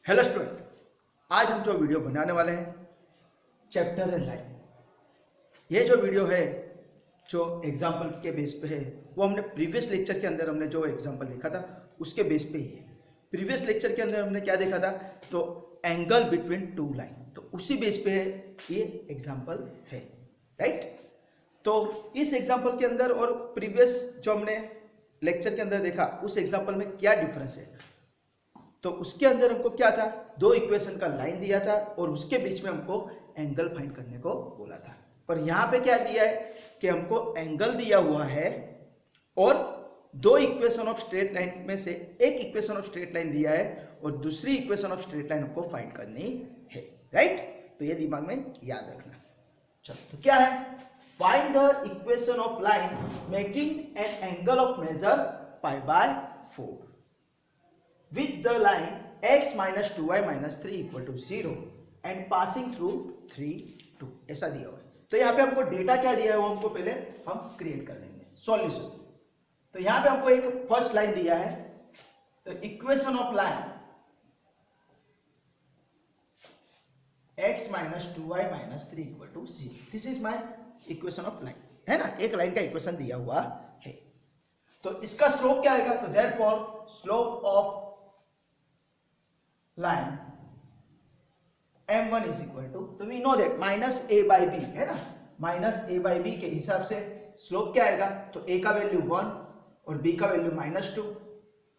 Hello student, आज हम जो वीडियो बनाने वाले हैं चैप्टर एंड लाइन। ये जो वीडियो है जो एग्जाम्पल के बेस पे है वो हमने प्रीवियस लेक्चर के अंदर हमने जो एग्जाम्पल देखा था उसके बेस पे ही है। प्रीवियस लेक्चर के अंदर हमने क्या देखा था, तो एंगल बिटवीन टू लाइन, तो उसी बेस पे ये एग्जाम्पल है, राइट। तो इस एग्जाम्पल के अंदर और प्रीवियस जो हमने लेक्चर के अंदर देखा उस एग्जाम्पल में क्या डिफरेंस है, तो उसके अंदर हमको क्या था, दो इक्वेशन का लाइन दिया था और उसके बीच में हमको एंगल फाइंड करने को बोला था। पर यहाँ पे क्या दिया है कि हमको एंगल दिया हुआ है और दो इक्वेशन ऑफ स्ट्रेट लाइन में से एक इक्वेशन ऑफ स्ट्रेट लाइन दिया है और दूसरी इक्वेशन ऑफ स्ट्रेट लाइन हमको फाइंड करनी है, राइट। तो ये दिमाग में याद रखना। चलो, तो क्या है, find the equation of line making an angle of measure π/4 with the line x minus 2y minus 3 equal to 0 and passing through 3 2 ऐसा दिया हुआ है। तो यहाँ पे हमको डेटा क्या दिया है वो हमको पहले हम क्रिएट कर लेंगे सॉल्यूशन। तो यहाँ पे हमको एक फर्स्ट लाइन दिया है, तो equation of line x minus 2y minus 3 equal to 0, this is my equation of line, है ना। एक लाइन का इक्वेशन दिया हुआ है, तो इसका स्लोप क्या आएगा, तो therefore slope of line m1 is equal to, तो we know that minus a by b, है ना। माइनस a by b के हिसाब से स्लोप क्या आएगा, तो a का वैल्यू 1 और b का वैल्यू -2,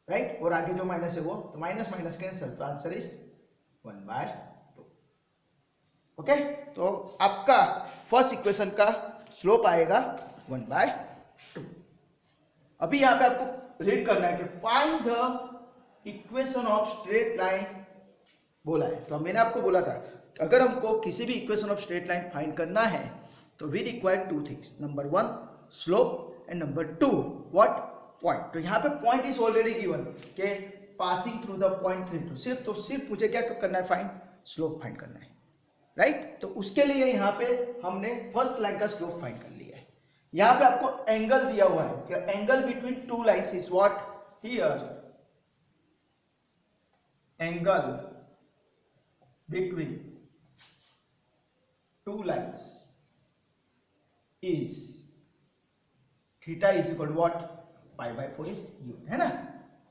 राइट। और आगे जो माइनस है वो, तो माइनस माइनस कैंसिल, तो आंसर इज 1/2। ओके, तो आपका फर्स्ट इक्वेशन का स्लोप आएगा 1/2। अभी यहां पे आपको रीड करना है कि find the equation of straight line बोला है। तो मैंने आपको बोला था अगर हमको किसी भी equation of straight line find करना है तो we require two things, number 1 slope and number 2 what, point. तो यहाँ पे पॉइंट इज ऑलरेडी गिवन के पासिंग थ्रू द पॉइंट 3 2, सिर्फ मुझे क्या करना है, फाइंड स्लोप फाइंड करना है, राइट। तो उसके लिए यहाँ पे हमने फर्स्ट लाइन का स्लोप फाइंड कर लिया है। यहाँ पे आपको एंगल दिया हुआ है, angle between two lines is what, here angle between two lines is theta is equal to what, π/4 is u, है ना।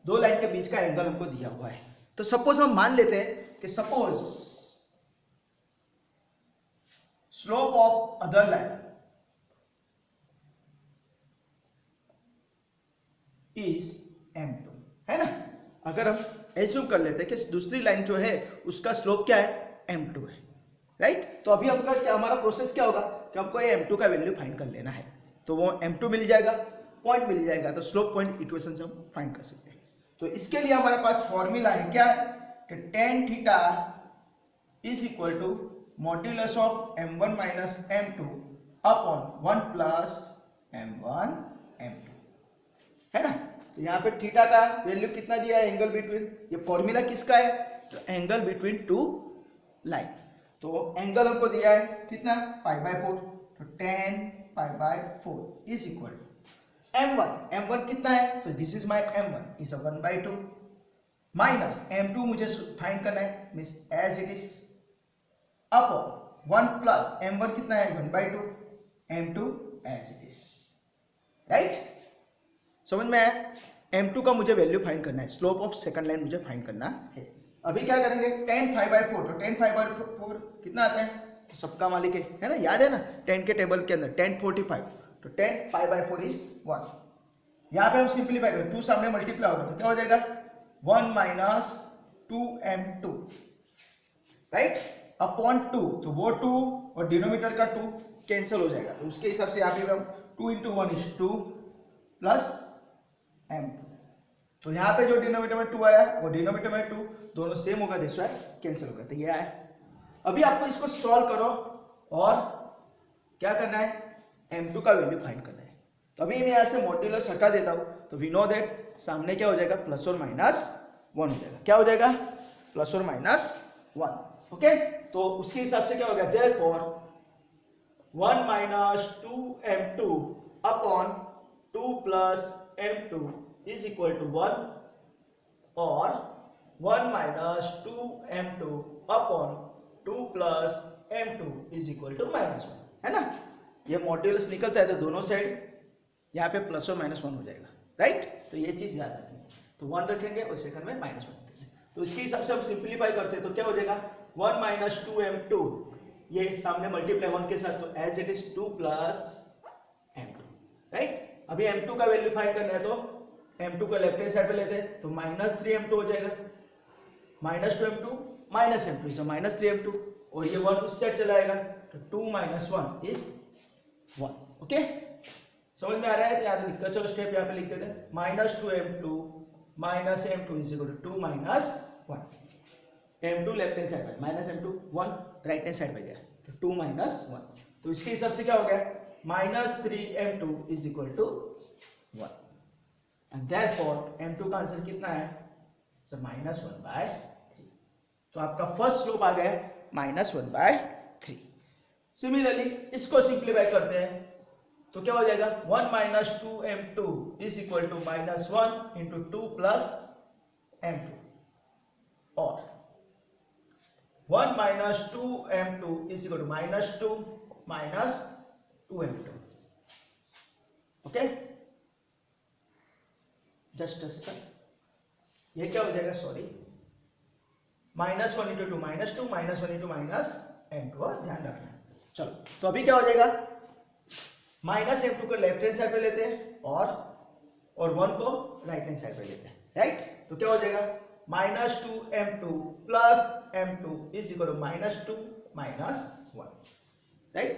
दो लाइन के बीच का एंगल हमको दिया हुआ है। तो सपोज हम मान लेते हैं कि suppose slope of other line is m2, है ना। अगर हम एज्यूम कर लेते हैं कि दूसरी लाइन जो है उसका स्लोप क्या है, m2 है, राइट। तो अभी हमका क्या, हमारा प्रोसेस क्या होगा कि हमको ये m2 का वैल्यू फाइंड कर लेना है। तो वो m2 मिल जाएगा, पॉइंट मिल जाएगा, तो स्लोप पॉइंट इक्वेशन से हम फाइंड कर सकते हैं। तो इसके लिए हमारे पास फॉर्मूला है क्या है कि tan theta is equal to modulus of m1 minus m2 upon 1 plus m1 m2, है ना। तो यहाँ पे थीटा का वैल्यू कितना दिया है, एंगल बिटवीन, ये फॉर्मूला किसका है, तो एंगल बिटवीन टू लाइन। तो एंगल हमको दिया है कितना, π/4, तो tan π/4 is equal to m1 कितना है, तो this is my m1 is 1/2 minus m2 मुझे फाइंड करना है, means as it is, upon 1 plus m1 कितना है, 1/2 m2 as it is, right. समझ में आया। m2 का मुझे वैल्यू फाइंड करना है, स्लोप ऑफ सेकंड लाइन मुझे फाइंड करना है। अभी क्या करेंगे, tan π/4, तो tan π/4 कितना आता है, तो सबका मालिक है ना, याद है ना, tan के टेबल के अंदर tan 45, तो tan π/4 इज 1। यहाँ पे हम सिंप्लीफाई करें, 2 सामने मल्टीप्लाई होगा तो क्या हो जाएगा, 1 माइनस 2m2, राइट, अपॉन 2, तो वो 2 और डिनोमिनेटर का 2 कैंसिल हो जाएगा। तो उसके हिसाब से यहाँ पे हम 2 × 1 इज 2 प्लस m2, तो यहाँ पे जो डिनोमिनेटर में 2 आया वो डिनोमिनेटर में 2, दोनों सेम होगा, दिस वाई कैंसिल होगा, तो ये आया। अभी आपको इसको सॉल्व करो और क्या करना है, m2 का वैल्यू फाइंड करना है। तो अभी मैं यहाँ से मॉड्यूलस हटा देता हूँ, तो वी नो दैट सामने क्या हो जाएगा, प्लस और माइनस 1 हो जाएगा, क्या हो जाएगा, प्लस और माइनस 1, ओके। तो उसके हिसाब से क्या हो गया, therefore 1 minus 2m2 upon 2 plus m2 is equal to 1 और 1 minus 2m2 upon 2 plus m2 is equal to -1, है ना। ये मॉड्यूलस निकलता है तो दोनों साइड यहाँ पे प्लस और -1 हो जाएगा, राइट। तो ये चीज याद रखेंगे, तो 1 रखेंगे और सेकंड में -1 रखेंगे। तो इसके हिसाब से हम सिंप्लीफाई करते हैं तो क्या हो जाएगा 1 माइनस 2m2, ये सामने मल्टीप्लाई 1 के साथ, तो as it is 2 plus m2, right. अभी m2 का वैल्यू फाइंड करना है तो m2 को लेफ्ट हैंड साइड पे लेते हैं तो -3m2 हो जाएगा, -2m2 -m2 इज -3m2, और ये 1 उस साइड चला जाएगा तो 2 - 1 इज 1। ओके, समझ में आ रहा है? तो याद लिखते हैं, चलो स्टेप यहाँ पे लिख देते हैं। -2m2 -m2 is equal to 2 - 1, m2 left hand side पे, -m2 1 राइट हैंड साइड पे गया तो 2 - 1, तो इसके हिसाब से क्या हो गया -3m2 is equal to 1, and therefore m2 का आंसर कितना है सर -1/3। तो आपका फर्स्ट स्लोप आ गया -1/3। सिमिलरली इसको सिंप्लीफाई करते हैं तो क्या हो जाएगा 1 minus 2m2 is equal to -1 into 2 plus m2, और 1 minus 2m2 is equal to -2 minus 2m2। Okay, just a second, ये क्या हो जाएगा, सॉरी, -1 इंटू 2 -2 -1 इंटू -m2, ध्यान रखना। चलो, तो अभी क्या हो जाएगा -m2 को लेफ्ट हैंड साइड पे लेते हैं और 1 को राइट हैंड साइड पे लेते हैं, राइट। तो क्या हो जाएगा -2m2 plus m2 is equal to -2 minus 1, right.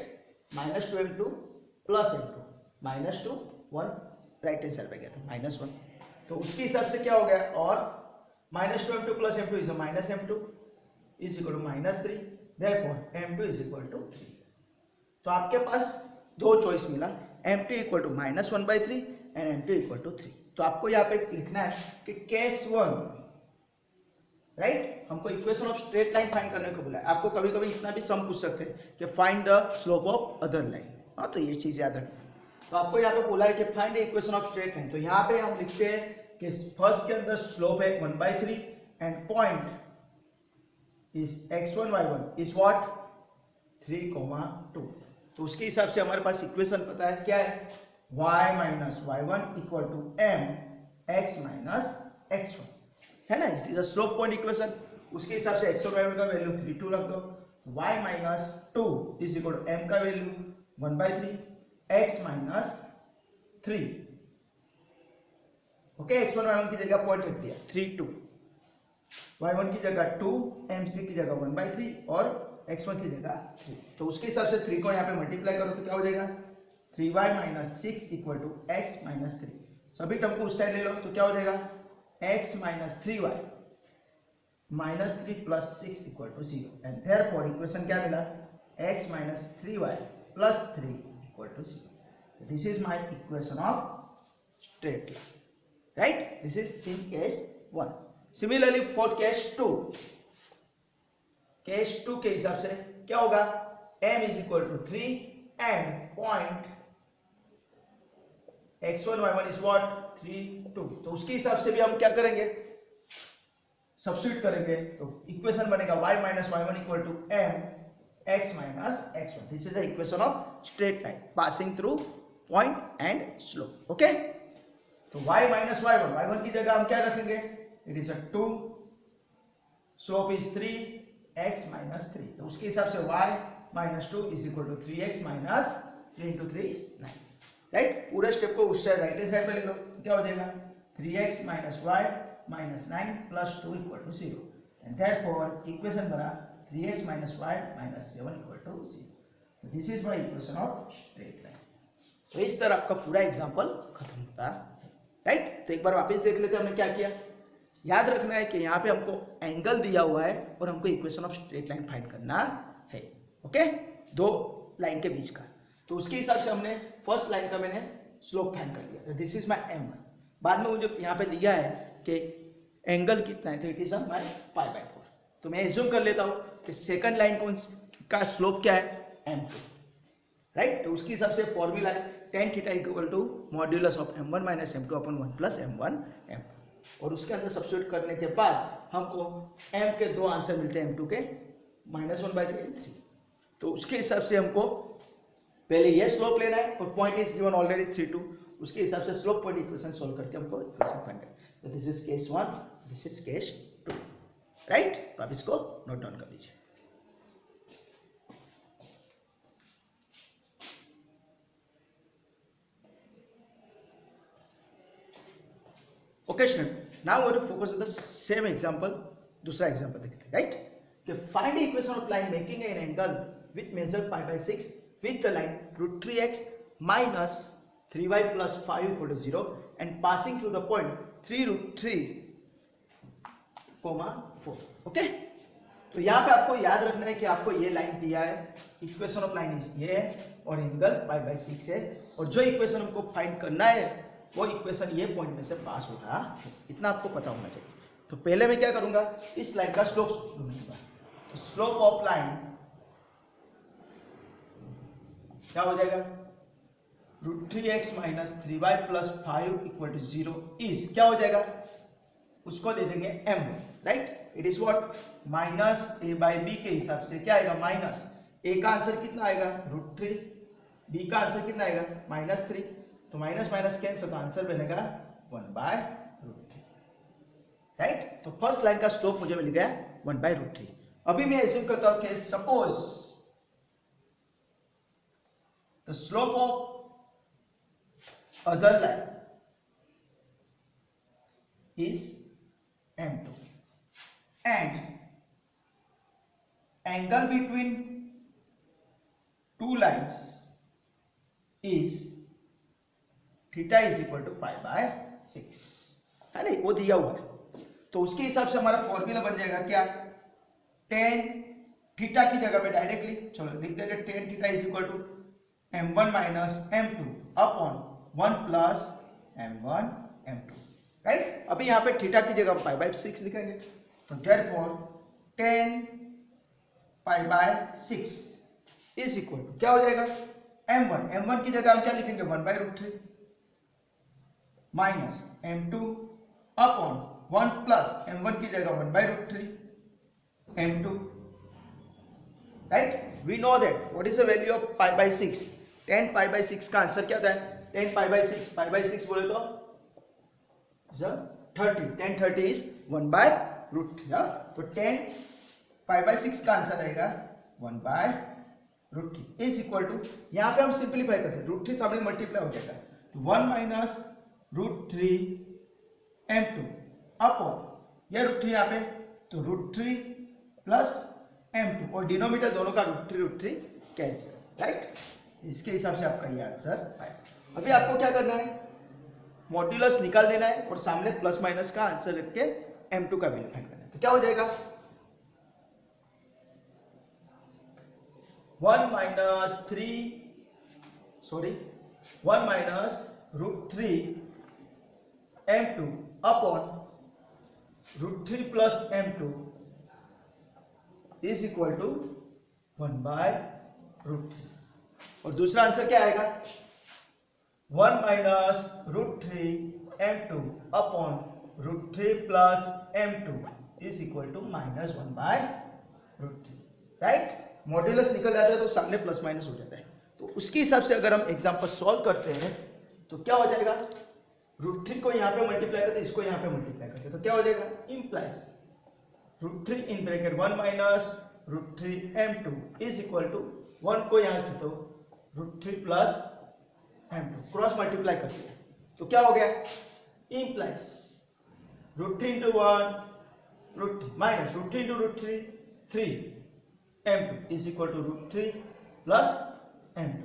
-2m2 plus m2 -2 1 right hand side पे गया था -1, तो उसके हिसाब से क्या हो गया, और -2m2 plus m2 is -m2 is equal to -3, therefore m2 is equal to 3। तो आपके पास दो चॉइस मिला, m2 equal to -1/3 and m2 equal to 3। तो आपको यहाँ पे लिखना है कि केस 1, राइट, हमको equation of straight line find करने को बोला है। आपको कभी कभी इतना भी सम पूछ सकते हैं कि find the slope of other line, हाँ, तो ये चीज याद रखना। तो आपको यहाँ पे बोला है कि find the equation of straight line, तो यहाँ पे हम लिखते हैं कि फर्स्ट के अंदर स्लोप है 1/3 and point is x1 y1 is what 3, 2। तो उसके हिसाब से हमारे पास इक्वेशन पता है, क्या है y minus y1 equal to m x minus x1, है ना। It is a slope point equation. उसके हिसाब से x1 y1 का वैल्यू 3, 2 रख दो, y minus 2 is equal to m का value 1/3 x minus 3। Okay, x1 y1 की जगह पॉइंट रख दिया 3, 2, y1 की जगह 2, m3 की जगह 1/3 और x1 की जगह 3। तो उसके हिसाब से 3 को यहाँ पे मल्टीप्लाई करो तो क्या हो जाएगा 3y minus 6 equal to x minus 3। सभी टर्म को उस साइड ले लो तो क्या हो जाएगा x minus 3y minus 3 plus 6 equal to 0, and therefore equation क्या मिला x minus 3y plus 3 equal to 0। This is my equation of straight line, right. This is in case 1। Similarly for case 2, case 2 के हिसाब से क्या होगा m is equal to 3 and point x1 y1 is what 3, 2। तो उसके हिसाब से भी हम क्या करेंगे, सब्स्टिट्यूट करेंगे, तो इक्वेशन बनेगा y minus y1 equal to m x minus x1। This is the equation of straight line passing through point and slope. Okay, तो y माइनस y1 की जगह हम क्या रखेंगे, it is a 2, slope is 3, x minus 3। तो उसके हिसाब से y minus 2 is equal to 3x minus 3 into 3 is 9, right. पूरे स्टेप को उस साइड राइट हैंड साइड पे ले लो तो क्या हो जाएगा 3x minus y minus 9 plus 2 equal to 0, and therefore equation बना 3x minus y minus 7 equal to 0। This is my equation of straight line. तो इस तरह आपका पूरा एग्जांपल खत्म होता है, राइट। तो एक बार वापस देख लेते हैं हमने क्या किया। याद रखना है कि यहाँ पे हमको एंगल दिया हुआ है और हमको equation of straight line find करना है, ओके, दो लाइन के बीच का। तो उसके हिसाब से हमने फर्स्ट लाइन का मैंने स्लोप फाइंड कर लिया, दिस इज माय m1। बाद में मुझे यहाँ पे दिया है कि एंगल कितना है, तो इट इज माय π/4। तो मैं एज्यूम कर लेता हूँ कि सेकंड लाइन का स्लोप क्या है m2, राइट। तो उसके हिसाब से फॉर्मूला है tan theta equal to modulus of m1 minus m2 upon 1 plus m1 m2। और उसके अंदर सब्स्टिट्यूट करने के बाद हमको m के दो आंसर मिलते हैं, m2 के -1/3 3। तो उसके हिसाब से हमको पहले ये स्लोप लेना है और पॉइंट इज गिवन ऑलरेडी 3 2, उसके हिसाब से स्लोप पॉइंट इक्वेशन सॉल्व करके हमको इक्वेशन फाइंड करना है। तो this is case 1, this is case 2, right. तो आप इसको नोट डाउन कर लीजिए। Okay student, now we will focus on the same example. दूसरा एग्जांपल देखते हैं, राइट। कि find equation of line making an angle with measure π/6 with the line √3x minus 3y plus 5 equal to 0 and passing through the point 3√3, 4। Okay, तो यहाँ पे आपको याद रखना है कि आपको ये लाइन दिया है, इक्वेशन ऑफ लाइन इज ये है और एंगल π/6 है, और जो इक्वेशन हमको फाइंड करना है वो इक्वेशन ये पॉइंट में से पास हो रहा है, इतना आपको पता होना चाहिए। तो पहले मैं क्या करूंगा, इस लाइन का स्लोप ढूंढूंगा। तो स्लोप ऑफ लाइन क्या हो जाएगा, √3x minus 3y plus 5 equal to 0 is क्या हो जाएगा, उसको दे देंगे m, right. It is what -a/b के हिसाब से क्या आएगा, माइनस a का आंसर कितना आएगा √3, b का आंसर कितना आएगा -3, तो माइनस माइनस कैंसिल, तो आंसर बनेगा 1/√3, राइट। तो फर्स्ट लाइन का स्लोप मुझे मिल गया 1/√3। अभी मैं एज्यूम करता हूं कि suppose the slope of other line is m2 and angle between two lines is theta is equal to π/6, है ना, वो दिया हुआ है। तो उसके हिसाब से हमारा फॉर्मूला बन जाएगा क्या, tan थीटा की जगह पे डायरेक्टली चलो लिख देंगे tan theta is equal to m1 minus m2 upon 1 plus m1 m2, right. अभी यहाँ पे थीटा की जगह π/6 लिखेंगे, तो therefore tan π/6 is equal to क्या हो जाएगा, m1 की जगह हम क्या लिखेंगे 1/√3 minus m2 upon 1 plus m1 की जगह 1/√3 m2, right. We know that what is the value of π/6, tan π/6 का आंसर क्या था, tan π/6 बोले तो 30, tan 30 इज 1/√3, तो tan π/6 का आंसर आएगा 1/√3 इज इक्वल टू, यहाँ पे हम सिंप्लीफाई करते हैं, √3 सामने मल्टीप्लाई हो जाएगा, तो 1 माइनस √3 m2 अपॉन ये √3 यहाँ पे, तो √3 प्लस m2 और डिनोमिनेटर दोनों का √3 कैंसिल, राइट। इसके हिसाब से आपका ये आंसर आएगा। अभी आपको क्या करना है, मॉड्यूलस निकाल देना है और सामने प्लस माइनस का आंसर रख के m2 का वैल्यू फाइंड करना है। तो क्या हो जाएगा 1 minus √3 m2 upon √3 plus m2 is equal to 1/√3, और दूसरा आंसर क्या आएगा 1 minus √3 m2 upon √3 plus m2 is equal to -1/√3, right. Modulus निकल जाता है तो सामने प्लस माइनस हो जाता है, तो उसके हिसाब से अगर हम एग्जांपल सॉल्व करते हैं तो क्या हो जाएगा, √3 को यहाँ पे मल्टीप्लाई करते, इसको यहाँ पे मल्टीप्लाई करते, तो क्या हो जाएगा, implies √3 in bracket 1 minus √3 m2 is equal to 1 को यहाँ लिखो √3 प्लस m2 क्रॉस मल्टीप्लाई करते हैं, तो क्या हो गया, implies √3 into 1 √3 minus √3 into √3 3 m2 is equal to √3 plus m2,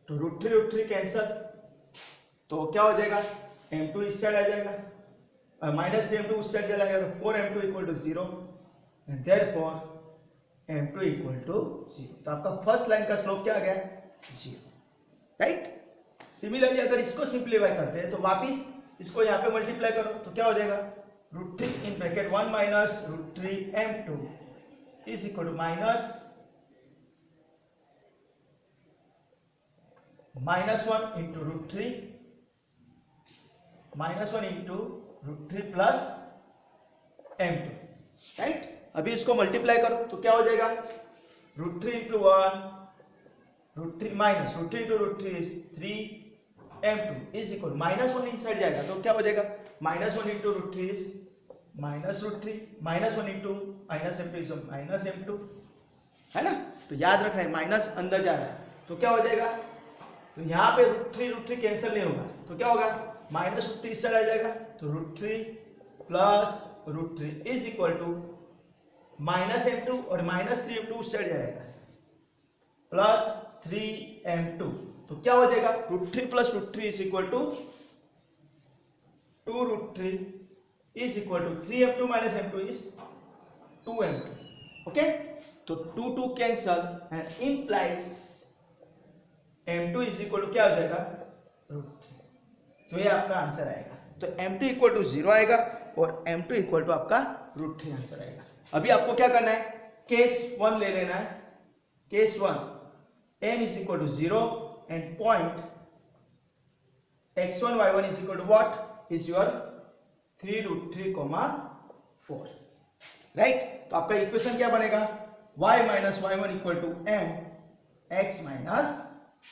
तो √3 कैंसल, तो क्या हो जाएगा m2 इस साइड आ जाएगा, माइनस 3 m2 उस साइड चला जाएगा, तो 4m2 equal to 0 and therefore m2 equal to 0। तो आपका फर्स्ट लाइन का स्लोप क्या आ गया 0, राइट। सिमिलरली अगर इसको सिंप्लीफाई करते हैं तो वापिस इसको यहाँ पे मल्टीप्लाई करो, तो क्या हो जाएगा √3 in bracket 1 minus √3 m2 is equal to -1 into √3 -1 into √3 plus m2, right. अभी इसको मल्टीप्लाई करो तो क्या हो जाएगा, √3 into 1 √3 minus √3 into √3 is 3m2 is equal -1 inside जाएगा तो क्या हो जाएगा, -1 into √3 is -√3 -1 into -m2 is -m2, है ना। तो याद रखना है माइनस अंदर जा रहा है तो क्या हो जाएगा, तो यहाँ पे √3 कैंसिल नहीं होगा तो क्या होगा, -√3 इस साइड आ जाएगा तो √3 plus √3 is equal to -m2 और -3m2 उस साइड जाएगा प्लस 3m2 तो क्या हो जाएगा, √3 plus √3 is equal to 2√3 is equal to 3m2 minus m2 is 2m2, okay. तो 2 cancel and implies m2 is equal to क्या हो जाएगा, √3। तो ये आपका आंसर आएगा। तो m2 इक्वल टू 0 आएगा और m2 इक्वल टू आपका √3 आंसर आएगा। अभी आपको क्या करना है, केस 1 ले लेना है। Case 1 m is equal to 0 and point x1 y1 is equal to what is your 3√3, 4, right. तो आपका इक्वेशन क्या बनेगा, y minus y1 equal to m x minus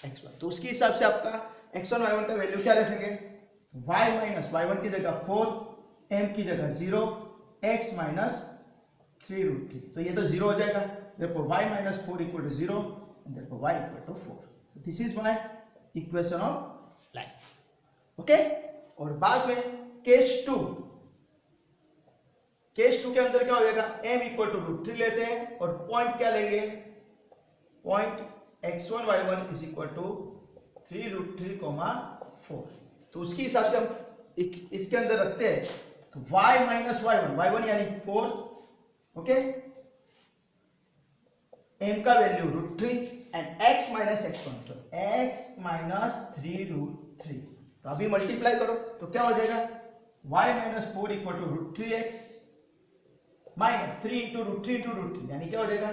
x1। तो उसके हिसाब से आपका x1 y1 का वैल्यू क्या रखेंगे, y माइनस y1 की जगह 4, m की जगह 0, x माइनस 3√3। तो ये तो 0 हो जाएगा, therefore y minus 4 equal to 0 and therefore y equal to 4। This is my equation of line, okay. और बाद में केस 2 के अंदर क्या हो जाएगा, m इक्वल टू √3 लेते हैं और पॉइंट क्या लेंगे, point x1 y1 is equal to 3√3, 4। तो उसके हिसाब से हम इसके अंदर रखते हैं तो y माइनस y1 यानी 4, ओके, m का value √3 and x minus x1 तो x माइनस 3√3। तो अभी मल्टीप्लाई करो तो क्या हो जाएगा, y minus 4 equal to √3x minus 3 into √3 into √3 यानी क्या हो जाएगा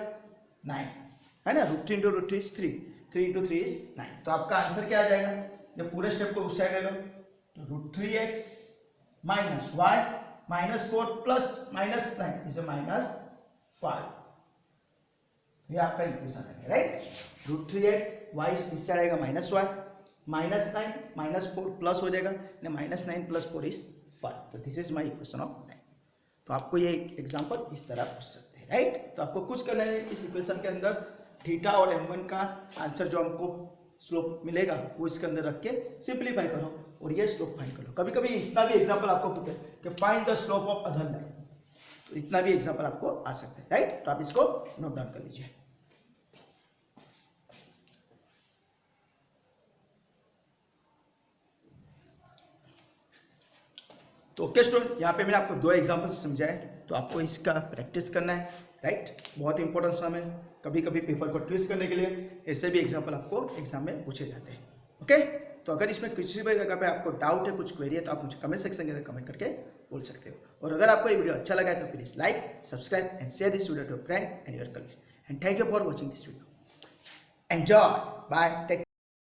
9, है ना। √3 इंटू √3 इज 3 इंटू 3 इज 9। तो आपका आंसर क्या आ जाएगा, जब पूरे स्टेप को उस साइड ले लो तो √3x minus y minus 4 plus minus 9 is -5। ये आपका इक्वेशन है, राइट। √3x y इस साइड आएगा -y माइनस 9 माइनस 4 प्लस हो जाएगा -9 प्लस 4 इज 5। तो this is my equation of 9। तो आपको ये एग्जांपल इस तरह पूछ सकते हैं, राइट। तो आपको कुछ करना है, इस इक्वेशन के अंदर थीटा और m1 का आंसर जो हमको स्लोप मिलेगा वो इसके अंदर रख के सिंप्लीफाई करो और ये स्लोप फाइंड करो। कभी कभी इतना भी एग्जांपल आपको पूछते हैं कि find the slope of other line, तो इतना भी एग्जांपल आपको आ सकता है, राइट। तो आप इसको नोट डाउन कर लीजिए। तो ओके स्टूडेंट, यहाँ पे मैंने आपको 2 एग्जांपल्स समझाए, तो आपको इसका प्रैक्टिस करना है, राइट। बहुत इंपॉर्टेंट सम है, कभी कभी पेपर को ट्विस्ट करने के लिए ऐसे भी एग्जांपल आपको एग्जाम में पूछे जाते हैं, ओके। तो अगर इसमें किसी भी जगह पे आपको डाउट है, कुछ क्वेरी है, तो आप मुझे कमेंट सेक्शन के अंदर कमेंट करके बोल सकते हो। और अगर आपको ये वीडियो अच्छा लगा है तो please like, subscribe and share this video to your friend and your colleagues and thank you for watching this video. Enjoy, bye, take care.